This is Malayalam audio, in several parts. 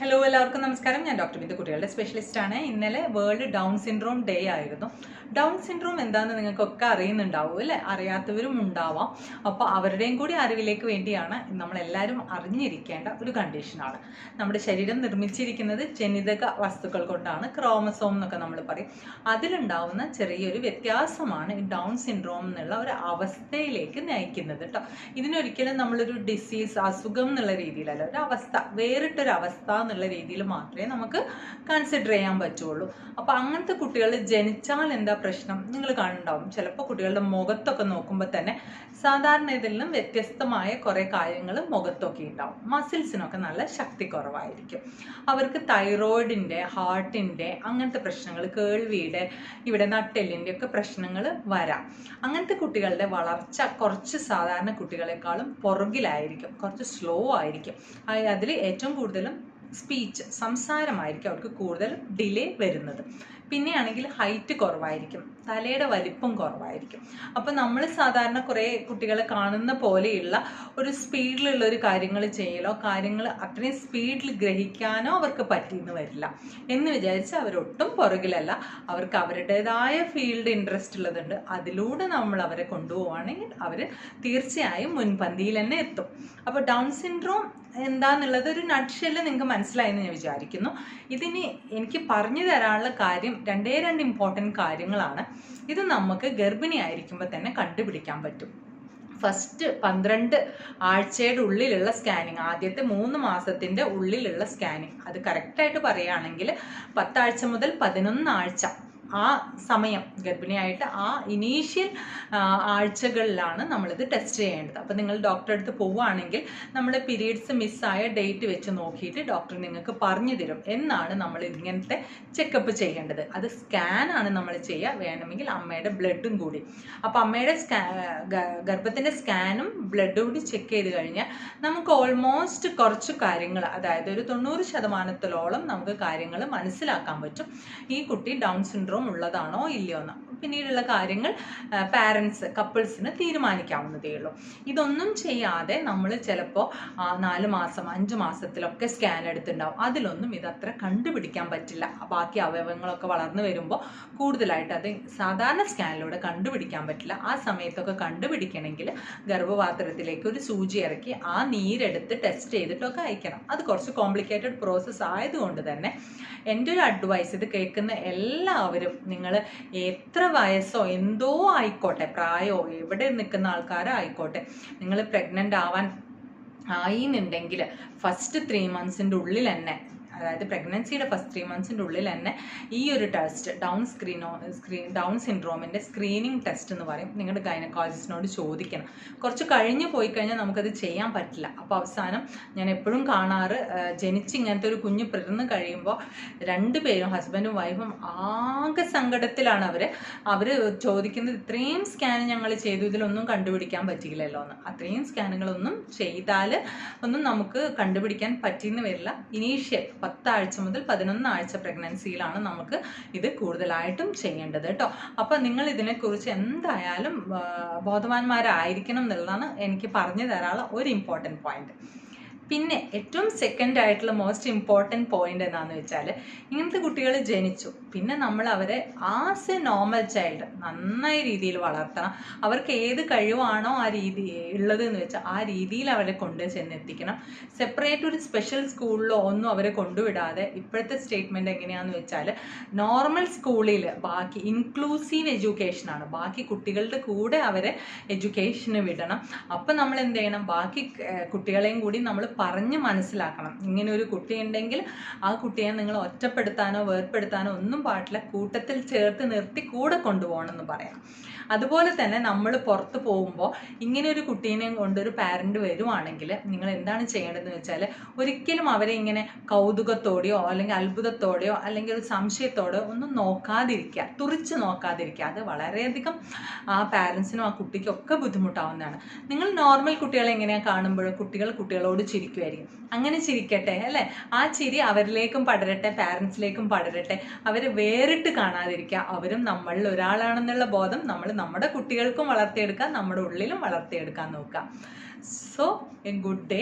ഹലോ എല്ലാവർക്കും നമസ്കാരം. ഞാൻ ഡോക്ടർ ബിന്ദു, കുട്ടികളുടെ സ്പെഷ്യലിസ്റ്റ് ആണ്. ഇന്നലെ വേൾഡ് ഡൗൺ സിൻഡ്രോം ഡേ ആയിരുന്നു. ഡൗൺ സിൻഡ്രോം എന്താണെന്ന് നിങ്ങൾക്കൊക്കെ അറിയുന്നുണ്ടാവും അല്ലേ? അറിയാത്തവരും ഉണ്ടാവാം. അപ്പോൾ അവരുടെയും കൂടി അറിവിലേക്ക് വേണ്ടിയാണ് നമ്മളെല്ലാവരും അറിഞ്ഞിരിക്കേണ്ട ഒരു കണ്ടീഷനാണ്. നമ്മുടെ ശരീരം നിർമ്മിച്ചിരിക്കുന്നത് ജനിതക വസ്തുക്കൾ കൊണ്ടാണ്, ക്രോമസോം എന്നൊക്കെ നമ്മൾ പറയും. അതിലുണ്ടാവുന്ന ചെറിയൊരു വ്യത്യാസമാണ് ഈ ഡൗൺ സിൻഡ്രോം എന്നുള്ള ഒരു അവസ്ഥയിലേക്ക് നയിക്കുന്നത് കേട്ടോ. ഇതിനൊരിക്കലും നമ്മളൊരു ഡിസീസ്, അസുഖം എന്നുള്ള രീതിയിലല്ല, ഒരു അവസ്ഥ, വേറിട്ടൊരു അവസ്ഥ എന്നുള്ള രീതിയിൽ മാത്രമേ നമുക്ക് കൺസിഡർ ചെയ്യാൻ പറ്റുള്ളൂ. അപ്പോൾ അങ്ങനത്തെ കുട്ടികൾ ജനിച്ചാൽ എന്താ പ്രശ്നം നിങ്ങൾ കാണുന്നുണ്ടാവും. ചിലപ്പോൾ കുട്ടികളുടെ മുഖത്തൊക്കെ നോക്കുമ്പോൾ തന്നെ സാധാരണ ഇതിൽ നിന്നും വ്യത്യസ്തമായ കുറേ കാര്യങ്ങൾ മുഖത്തൊക്കെ ഉണ്ടാവും. മസിൽസിനൊക്കെ നല്ല ശക്തി കുറവായിരിക്കും. അവർക്ക് തൈറോയിഡിൻ്റെ, ഹാർട്ടിൻ്റെ അങ്ങനത്തെ പ്രശ്നങ്ങൾ, കേൾവിയുടെ, ഇവിടെ നട്ടെല്ലിൻ്റെ ഒക്കെ പ്രശ്നങ്ങൾ വരാം. അങ്ങനത്തെ കുട്ടികളുടെ വളർച്ച കുറച്ച് സാധാരണ കുട്ടികളെക്കാളും പുറകിലായിരിക്കും, കുറച്ച് സ്ലോ ആയിരിക്കും. അതിൽ ഏറ്റവും കൂടുതലും സ്പീച്ച്, സംസാരമായിരിക്കും അവർക്ക് കൂടുതൽ ഡിലേ വരുന്നത്. പിന്നെയാണെങ്കിൽ ഹൈറ്റ് കുറവായിരിക്കും, തലയുടെ വലിപ്പം കുറവായിരിക്കും. അപ്പോൾ നമ്മൾ സാധാരണ കുറേ കുട്ടികളെ കാണുന്ന പോലെയുള്ള ഒരു സ്പീഡിലുള്ള ഒരു കാര്യങ്ങൾ ചെയ്യലോ, കാര്യങ്ങൾ അത്രയും സ്പീഡിൽ ഗ്രഹിക്കാനോ അവർക്ക് പറ്റിയെന്ന് വരില്ല. എന്ന് വിചാരിച്ച് അവരൊട്ടും പുറകിലല്ല. അവർക്ക് അവരുടേതായ ഫീൽഡ് ഇൻട്രസ്റ്റ് ഉള്ളതുണ്ട്. അതിലൂടെ നമ്മൾ അവരെ കൊണ്ടുപോവുകയാണെങ്കിൽ അവർ തീർച്ചയായും മുൻപന്തിയിൽ തന്നെ എത്തും. അപ്പോൾ ഡൗൺ സിൻഡ്രോം എന്താന്നുള്ളത് ഒരു നട്ട്ഷെല്ല് നിങ്ങൾക്ക് മനസ്സിലായെന്ന് ഞാൻ വിചാരിക്കുന്നു. ഇതിന് എനിക്ക് പറഞ്ഞു തരാനുള്ള കാര്യം രണ്ടേ ഇമ്പോർട്ടൻറ്റ് കാര്യങ്ങളാണ്. ഇത് നമുക്ക് ഗർഭിണി ആയിരിക്കുമ്പോൾ തന്നെ കണ്ടുപിടിക്കാൻ പറ്റും. ഫസ്റ്റ് 12 ആഴ്ചയുടെ ഉള്ളിലുള്ള സ്കാനിങ്, ആദ്യത്തെ 3 മാസത്തിൻ്റെ ഉള്ളിലുള്ള സ്കാനിങ്, അത് കറക്റ്റായിട്ട് പറയുകയാണെങ്കിൽ 10 ആഴ്ച മുതൽ 11 ആഴ്ച, ആ സമയം ഗർഭിണിയായിട്ട് ആ ഇനീഷ്യൽ ആഴ്ചകളിലാണ് നമ്മളിത് ടെസ്റ്റ് ചെയ്യേണ്ടത്. അപ്പോൾ നിങ്ങൾ ഡോക്ടറെ അടുത്ത് പോവുകയാണെങ്കിൽ നമ്മുടെ പീരീഡ്സ് മിസ്സായ ഡേറ്റ് വെച്ച് നോക്കിയിട്ട് ഡോക്ടർ നിങ്ങൾക്ക് പറഞ്ഞു തരും എന്നാണ് നമ്മൾ ഇങ്ങനത്തെ ചെക്കപ്പ് ചെയ്യേണ്ടത്. അത് സ്കാനാണ് നമ്മൾ ചെയ്യുക, വേണമെങ്കിൽ അമ്മയുടെ ബ്ലഡും കൂടി. അപ്പോൾ അമ്മയുടെ ഗർഭത്തിൻ്റെ സ്കാനും ബ്ലഡും കൂടി ചെക്ക് ചെയ്ത് കഴിഞ്ഞാൽ നമുക്ക് ഓൾമോസ്റ്റ് കുറച്ച് കാര്യങ്ങൾ, അതായത് ഒരു 90% നമുക്ക് കാര്യങ്ങൾ മനസ്സിലാക്കാൻ പറ്റും. ഈ കുട്ടി ഡൗൺ സിൻഡ്രോം ഉള്ളതാണോ ഇല്ലയോ എന്ന്. പിന്നീടുള്ള കാര്യങ്ങൾ പാരൻസ്, കപ്പിൾസിന് തീരുമാനിക്കാവുന്നതേ ഉള്ളൂ. ഇതൊന്നും ചെയ്യാതെ നമ്മൾ ചിലപ്പോൾ 4 മാസം 5 മാസത്തിലൊക്കെ സ്കാൻ എടുത്തിട്ടുണ്ടാവും. അതിലൊന്നും ഇതത്ര കണ്ടുപിടിക്കാൻ പറ്റില്ല. ബാക്കി അവയവങ്ങളൊക്കെ വളർന്നു വരുമ്പോൾ കൂടുതലായിട്ട് അത് സാധാരണ സ്കാനിലൂടെ കണ്ടുപിടിക്കാൻ പറ്റില്ല. ആ സമയത്തൊക്കെ കണ്ടുപിടിക്കണമെങ്കിൽ ഗർഭപാത്രത്തിലേക്ക് ഒരു സൂചി ഇറക്കി ആ നീരെടുത്ത് ടെസ്റ്റ് ചെയ്തിട്ടൊക്കെ അയക്കണം. അത് കുറച്ച് കോംപ്ലിക്കേറ്റഡ് പ്രോസസ്സ് ആയതുകൊണ്ട് തന്നെ എൻ്റെ ഒരു അഡ്വൈസ്, ഇത് കേൾക്കുന്ന എല്ലാവരും, നിങ്ങൾ എത്ര വയസ്സോ എന്തോ ആയിക്കോട്ടെ, പ്രായമോ എവിടെ നിൽക്കുന്ന ആൾക്കാരോ ആയിക്കോട്ടെ, നിങ്ങൾ പ്രഗ്നൻ്റ് ആയി എന്നുണ്ടെങ്കിൽ ഫസ്റ്റ് 3 മന്ത്സിൻ്റെ ഉള്ളിൽ തന്നെ, അതായത് പ്രഗ്നൻസിയുടെ ഫസ്റ്റ് 3 മന്ത്സിൻ്റെ ഉള്ളിൽ തന്നെ ഈ ഒരു ടെസ്റ്റ്, ഡൗൺ സിൻഡ്രോമിൻ്റെ സ്ക്രീനിങ് ടെസ്റ്റ് എന്ന് പറയും, നിങ്ങളുടെ ഗൈനക്കോളജിസ്റ്റിനോട് ചോദിക്കണം. കുറച്ച് കഴിഞ്ഞ് പോയി കഴിഞ്ഞാൽ നമുക്കത് ചെയ്യാൻ പറ്റില്ല. അപ്പോൾ അവസാനം ഞാൻ എപ്പോഴും കാണാറ്, ജനിച്ച് ഇങ്ങനത്തെ ഒരു കുഞ്ഞ് പിറന്ന് കഴിയുമ്പോൾ 2 പേരും, ഹസ്ബൻഡും വൈഫും ആകെ സങ്കടത്തിലാണ്. അവർ ചോദിക്കുന്നത്, ഇത്രയും സ്കാൻ ഞങ്ങൾ ചെയ്തു, ഇതിലൊന്നും കണ്ടുപിടിക്കാൻ പറ്റിയില്ലല്ലോ എന്ന്. അത്രയും സ്കാനുകളൊന്നും ചെയ്താൽ ഒന്നും നമുക്ക് കണ്ടുപിടിക്കാൻ പറ്റിയെന്ന് വരില്ല. ഇനീഷ്യൽ 10 ആഴ്ച മുതൽ 11 ആഴ്ച പ്രഗ്നൻസിയിലാണ് നമുക്ക് ഇത് കൂടുതലായിട്ടും ചെയ്യേണ്ടത് കേട്ടോ. അപ്പോൾ നിങ്ങൾ ഇതിനെക്കുറിച്ച് എന്തായാലും ബോധവാന്മാരായിരിക്കണം എന്നുള്ളതാണ് എനിക്ക് പറഞ്ഞു തരാനുള്ള ഒരു ഇമ്പോർട്ടൻറ്റ് പോയിന്റ്. പിന്നെ ഏറ്റവും സെക്കൻഡ് ആയിട്ടുള്ള മോസ്റ്റ് ഇമ്പോർട്ടൻറ്റ് പോയിന്റ് എന്താണെന്ന് വെച്ചാൽ, ഇങ്ങനത്തെ കുട്ടികൾ ജനിച്ചു, പിന്നെ നമ്മൾ അവരെ ആസ് എ നോർമൽ ചൈൽഡ് നന്നായ രീതിയിൽ വളർത്തണം. അവർക്ക് ഏത് കഴിവാണോ ആ രീതി ഉള്ളത് എന്ന് വെച്ചാൽ ആ രീതിയിൽ അവരെ കൊണ്ട് ചെന്നെത്തിക്കണം. സെപ്പറേറ്റ് ഒരു സ്പെഷ്യൽ സ്കൂളിലോ ഒന്നും അവരെ കൊണ്ടുവിടാതെ, ഇപ്പോഴത്തെ സ്റ്റേറ്റ്മെൻറ്റ് എങ്ങനെയാണെന്ന് വെച്ചാൽ, നോർമൽ സ്കൂളിൽ ബാക്കി ഇൻക്ലൂസീവ് എഡ്യൂക്കേഷനാണ്, ബാക്കി കുട്ടികളുടെ കൂടെ അവരെ എഡ്യൂക്കേഷന് വിടണം. അപ്പം നമ്മൾ എന്ത് ചെയ്യണം, ബാക്കി കുട്ടികളെയും കൂടി നമ്മൾ പറഞ്ഞ് മനസ്സിലാക്കണം. ഇങ്ങനെ ഒരു കുട്ടി ഉണ്ടെങ്കിൽ ആ കുട്ടിയെ നിങ്ങൾ ഒറ്റപ്പെടുത്താനോ വേർപ്പെടുത്താനോ ഒന്നും പാടില്ല, കൂട്ടത്തിൽ ചേർത്ത് നിർത്തി കൂടെ കൊണ്ടുപോകണം എന്ന് പറയാം. അതുപോലെ തന്നെ നമ്മൾ പുറത്ത് പോകുമ്പോൾ ഇങ്ങനെ ഒരു കുട്ടീനെ കൊണ്ടൊരു പാരന്റ് വരുവാണെങ്കിൽ നിങ്ങൾ എന്താണ് ചെയ്യേണ്ടതെന്ന് വെച്ചാൽ, ഒരിക്കലും അവരെ ഇങ്ങനെ കൗതുകത്തോടെയോ അല്ലെങ്കിൽ അത്ഭുതത്തോടെയോ അല്ലെങ്കിൽ ഒരു സംശയത്തോടെയോ ഒന്നും നോക്കാതിരിക്കുക, തുറിച്ച് നോക്കാതിരിക്കുക. അത് വളരെയധികം ആ പാരൻസിനും ആ കുട്ടിക്കൊക്കെ ബുദ്ധിമുട്ടാവുന്നതാണ്. നിങ്ങൾ നോർമൽ കുട്ടികളെ എങ്ങനെയാണ് കാണുമ്പോൾ, കുട്ടികളോട് ചിരിക്കും, ചിരിക്കുമായിരിക്കും. അങ്ങനെ ചിരിക്കട്ടെ അല്ലേ, ആ ചിരി അവരിലേക്കും പടരട്ടെ, പാരൻസിലേക്കും പടരട്ടെ. അവർ വേറിട്ട് കാണാതിരിക്കുക, അവരും നമ്മളിൽ ഒരാളാണെന്നുള്ള ബോധം നമ്മൾ നമ്മുടെ കുട്ടികൾക്കും വളർത്തിയെടുക്കാം, നമ്മുടെ ഉള്ളിലും വളർത്തിയെടുക്കാൻ നോക്കാം. So A good day.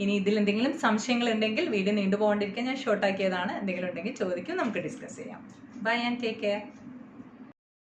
ഇനി ഇതിൽ എന്തെങ്കിലും സംശയങ്ങൾ ഉണ്ടെങ്കിൽ, വീഡിയോ നീണ്ടു പോകാണ്ടിരിക്കാൻ ഞാൻ ഷോർട്ടാക്കിയതാണ്, എന്തെങ്കിലും ഉണ്ടെങ്കിൽ ചോദിക്കും, നമുക്ക് ഡിസ്കസ് ചെയ്യാം. Bye and take care.